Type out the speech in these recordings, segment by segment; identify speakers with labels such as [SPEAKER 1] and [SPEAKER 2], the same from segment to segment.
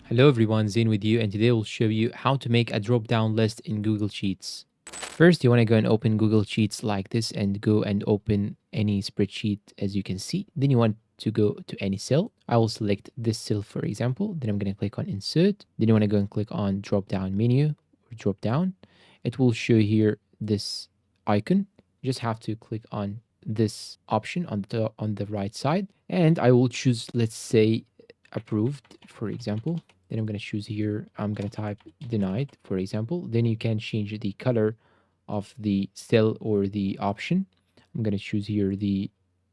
[SPEAKER 1] Hello everyone, Zain with you, and today we'll show you how to make a drop-down list in Google Sheets. First, you want to go and open Google Sheets like this and go and open any spreadsheet as you can see. Then you want to go to any cell. I will select this cell for example. Then I'm going to click on insert. Then you want to go and click on drop-down menu or drop-down. It will show here this icon. You just have to click on this option on the right side, and I will choose, let's say, approved for example. Then I'm going to choose here, I'm going to type denied, for example. Then you can change the color of the cell or the option. I'm going to choose here the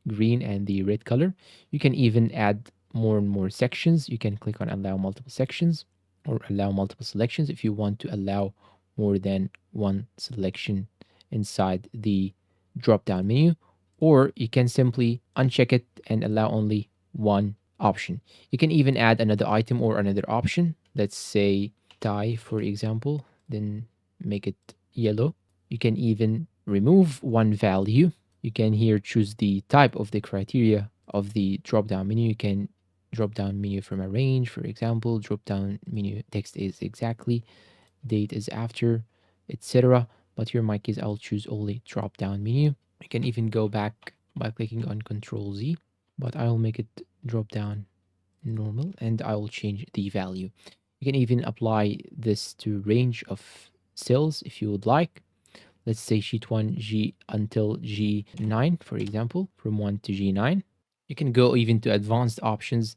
[SPEAKER 1] green and the red color. You can even add more and more sections. You can click on allow multiple sections or allow multiple selections if you want to allow more than one selection inside the drop down menu, or you can simply uncheck it and allow only one option. You can even add another item or another option. Let's say tie, for example, then make it yellow. You can even remove one value. You can here choose the type of the criteria of the drop down menu. You can drop down menu from a range, for example. Drop down menu text is exactly, date is after, etc. But here in my case, I'll choose only drop down menu. You can even go back by clicking on Control Z, but I'll make it drop down normal and I will change the value. You can even apply this to range of cells if you would like. Let's say sheet 1 G until G9, for example, from 1 to G9. You can go even to advanced options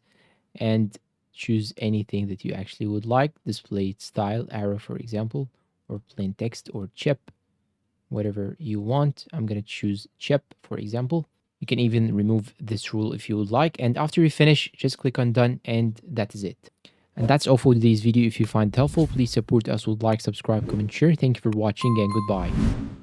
[SPEAKER 1] and choose anything that you actually would like. Display style, arrow, for example, or plain text or chip, whatever you want. I'm going to choose chip, for example. You can even remove this rule if you would like. And after you finish, just click on done and that is it. And that's all for today's video. If you find it helpful, please support us with like, subscribe, comment, share. Thank you for watching and goodbye.